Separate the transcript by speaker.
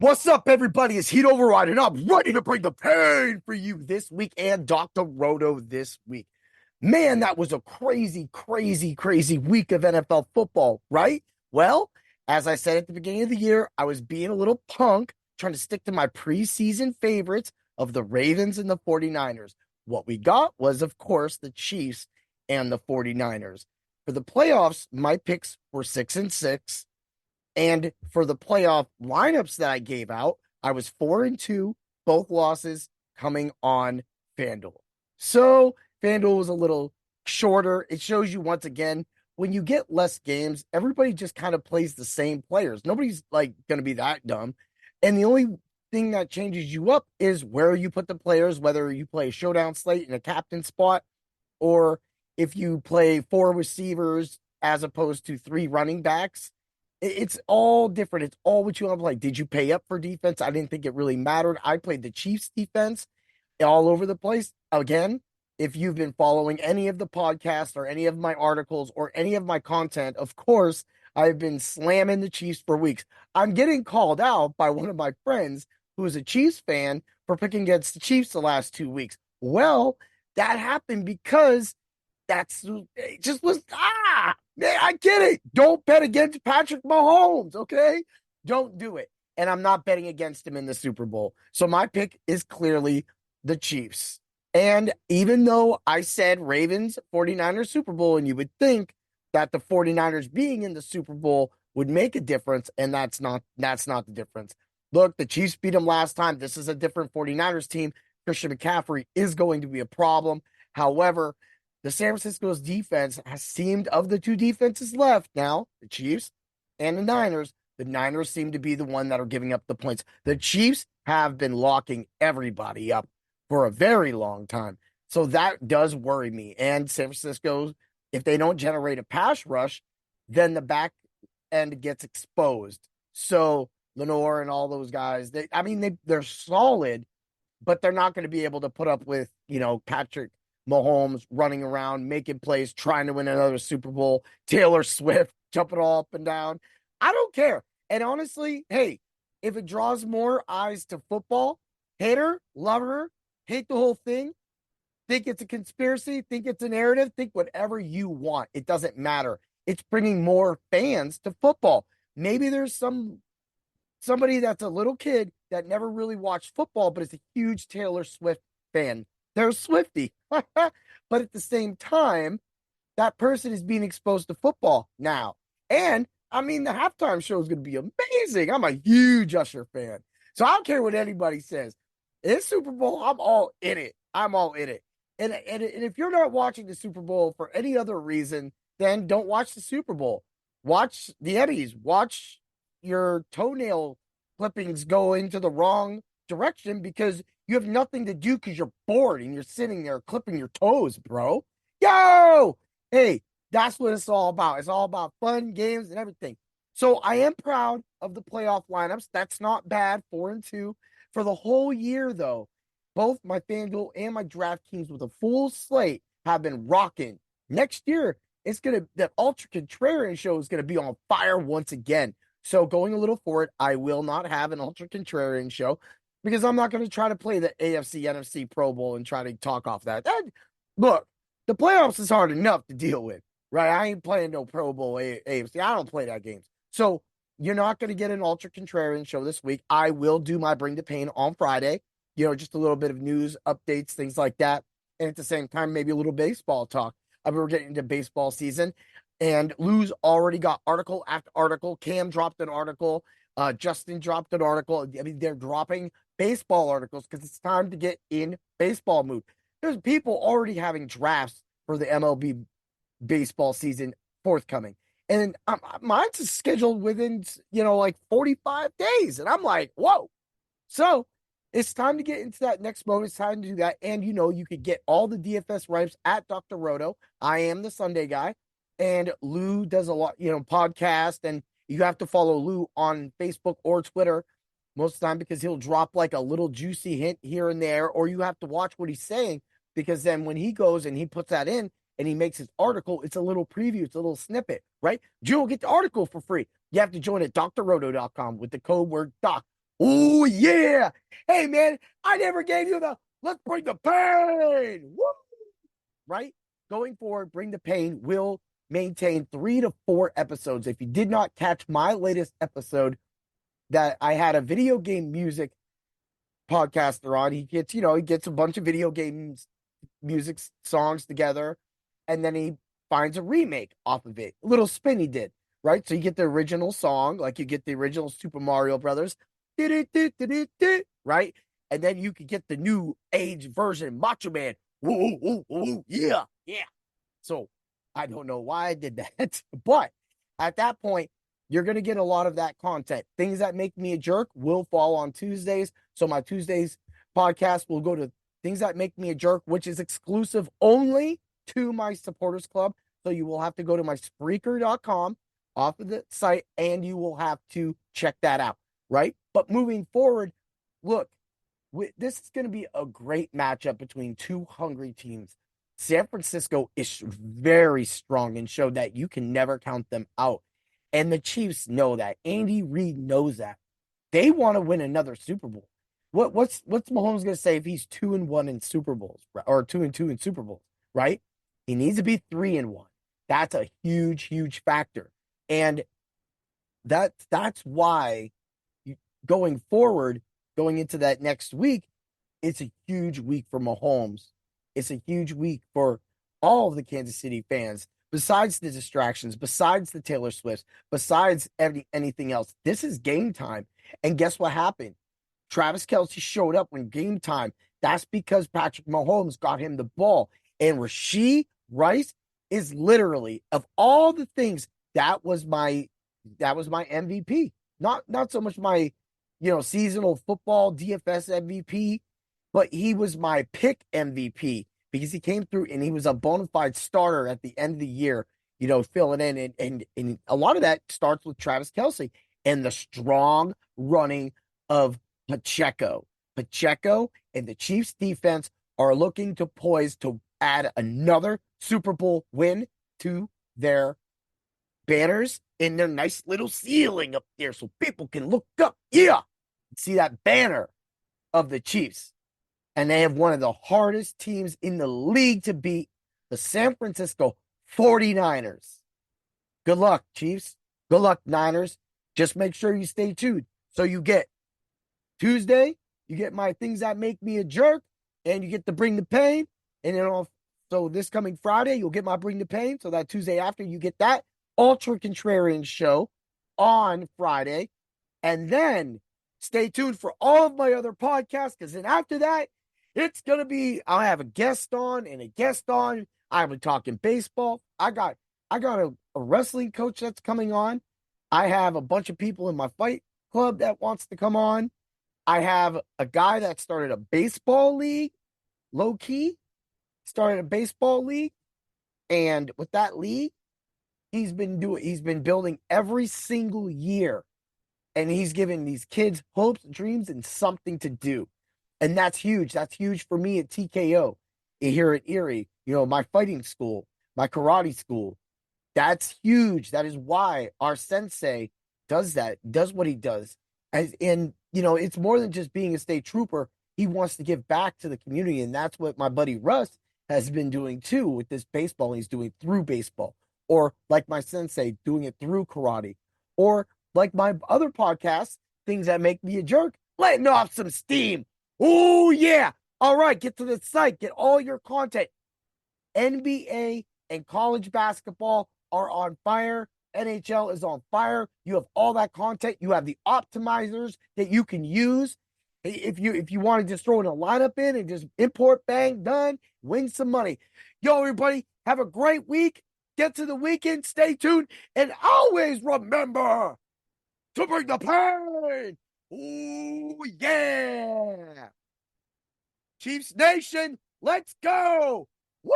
Speaker 1: What's up, everybody? It's Heat Override, and I'm ready to bring the pain for you this week and Dr. Roto this week. Man, that was a crazy, crazy, crazy week of NFL football, right? Well, as I said at the beginning of the year, I was being a little punk, trying to stick to my preseason favorites of the Ravens and the 49ers. What we got was, of course, the Chiefs and the 49ers. For the playoffs, my picks were 6-6. And for the playoff lineups that I gave out, I was 4-2, both losses coming on FanDuel. So FanDuel was a little shorter. It shows you once again, when you get less games, everybody just kind of plays the same players. Nobody's like going to be that dumb. And the only thing that changes you up is where you put the players, whether you play a showdown slate in a captain spot, or if you play four receivers as opposed to three running backs. It's all different. It's all what you want to play. Did you pay up for defense? I didn't think it really mattered. I played the Chiefs defense all over the place. Again, if you've been following any of the podcasts or any of my articles or any of my content, of course, I've been slamming the Chiefs for weeks. I'm getting called out by one of my friends who is a Chiefs fan for picking against the Chiefs the last 2 weeks. Well, that happened because that's it just was man, I get it. Don't bet against Patrick Mahomes, okay? Don't do it. And I'm not betting against him in the Super Bowl. So my pick is clearly the Chiefs. And even though I said Ravens 49ers Super Bowl, and you would think that the 49ers being in the Super Bowl would make a difference, and that's not the difference. Look, the Chiefs beat them last time. This is a different 49ers team. Christian McCaffrey is going to be a problem. However, the San Francisco's defense has seemed, of the two defenses left now, the Chiefs and the Niners seem to be the one that are giving up the points. The Chiefs have been locking everybody up for a very long time. So that does worry me. And San Francisco, if they don't generate a pass rush, then the back end gets exposed. So Lenore and all those guys, they're solid, but they're not going to be able to put up with, Patrick Mahomes running around, making plays, trying to win another Super Bowl, Taylor Swift jumping all up and down. I don't care. And honestly, hey, if it draws more eyes to football, hate her, love her, hate the whole thing, think it's a conspiracy, think it's a narrative, think whatever you want. It doesn't matter. It's bringing more fans to football. Maybe there's somebody that's a little kid that never really watched football, but is a huge Taylor Swift fan. They're a Swifty. But at the same time, that person is being exposed to football now. And the halftime show is going to be amazing. I'm a huge Usher fan. So I don't care what anybody says. It's Super Bowl. I'm all in it. I'm all in it. And if you're not watching the Super Bowl for any other reason, then don't watch the Super Bowl. Watch the Emmys. Watch your toenail clippings go into the wrong direction because you have nothing to do because you're bored and you're sitting there clipping your toes, bro. Yo! Hey, that's what it's all about. It's all about fun, games, and everything. So I am proud of the playoff lineups. That's not bad, 4-2. For the whole year, though, both my FanDuel and my DraftKings with a full slate have been rocking. Next year, that Ultra Contrarian show is gonna be on fire once again. So going a little forward, I will not have an Ultra Contrarian show because I'm not going to try to play the AFC NFC Pro Bowl and try to talk off that. Look, the playoffs is hard enough to deal with, right? I ain't playing no Pro Bowl AFC. I don't play that games. So you're not going to get an Ultra Contrarian show this week. I will do my Bring the Pain on Friday. Just a little bit of news, updates, things like that. And at the same time, maybe a little baseball talk. We're getting into baseball season. And Lou's already got article after article. Cam dropped an article. Justin dropped an article. They're dropping baseball articles because it's time to get in baseball mood. There's people already having drafts for the MLB baseball season forthcoming. And mine's scheduled within, like 45 days. And I'm like, whoa. So it's time to get into that next mode. It's time to do that. And, you could get all the DFS ripes at Dr. Roto. I am the Sunday guy. And Lou does a lot, podcast. And you have to follow Lou on Facebook or Twitter most of the time because he'll drop like a little juicy hint here and there. Or you have to watch what he's saying because then when he goes and he puts that in and he makes his article, it's a little preview. It's a little snippet, right? You will get the article for free. You have to join at drroto.com with the code word doc. Oh, yeah. Hey, man, I never gave you the let's bring the pain. Woo! Right? Going forward, Bring the Pain will maintain 3 to 4 episodes. If you did not catch my latest episode, that I had a video game music podcaster on. He gets a bunch of video games music songs together, and then he finds a remake off of it. A little spin he did, right? So you get the original song, like you get the original Super Mario Brothers, right? And then you could get the new age version, Macho Man. Woo, woo, woo, yeah, yeah. So I don't know why I did that, but at that point, you're going to get a lot of that content. Things that make me a jerk will fall on Tuesdays. So my Tuesdays podcast will go to Things That Make Me a Jerk, which is exclusive only to my supporters club. So you will have to go to my Spreaker.com off of the site and you will have to check that out, right? But moving forward, look, this is going to be a great matchup between two hungry teams. San Francisco is very strong and showed that you can never count them out. And the Chiefs know that. Andy Reid knows that. They want to win another Super Bowl. What's Mahomes going to say if he's 2-1 in Super Bowls or 2-2 in Super Bowls, right? He needs to be 3-1. That's a huge, huge factor. And that's why going forward, going into that next week, it's a huge week for Mahomes. It's a huge week for all of the Kansas City fans. Besides the distractions, besides the Taylor Swifts, besides anything else, this is game time. And guess what happened? Travis Kelce showed up when game time. That's because Patrick Mahomes got him the ball. And Rashee Rice is literally, of all the things, that was my MVP. Not so much my, seasonal football DFS MVP, but he was my pick MVP because he came through and he was a bona fide starter at the end of the year, filling in. And a lot of that starts with Travis Kelce and the strong running of Pacheco. Pacheco and the Chiefs defense are looking to poise to add another Super Bowl win to their banners in their nice little ceiling up there so people can look up. Yeah. See that banner of the Chiefs. And they have one of the hardest teams in the league to beat, the San Francisco 49ers. Good luck, Chiefs. Good luck, Niners. Just make sure you stay tuned. So you get Tuesday, you get my Things That Make Me a Jerk, and you get to Bring the Pain. And then so this coming Friday, you'll get my Bring the Pain. So that Tuesday after, you get that Ultra Contrarian show on Friday. And then stay tuned for all of my other podcasts, because then after that, it's going to be, I'll have a guest on and a guest on. I'll be talking baseball. I got a wrestling coach that's coming on. I have a bunch of people in my fight club that wants to come on. I have a guy that started a baseball league, low key, started a baseball league. And with that league, he's been building every single year. And he's giving these kids hopes, dreams, and something to do. And that's huge. That's huge for me at TKO here at Erie. My fighting school, my karate school. That's huge. That is why our sensei does what he does. And it's more than just being a state trooper. He wants to give back to the community. And that's what my buddy Russ has been doing too with this baseball. He's doing through baseball. Or like my sensei, doing it through karate. Or like my other podcasts, Things That Make Me a Jerk, letting off some steam. Oh, yeah. All right, get to the site. Get all your content. NBA and college basketball are on fire. NHL is on fire. You have all that content. You have the optimizers that you can use. If you want to just throw in a lineup in and just import, bang, done, win some money. Yo, everybody, have a great week. Get to the weekend. Stay tuned. And always remember to bring the pain. Ooh, yeah. Chiefs Nation, let's go. Woo!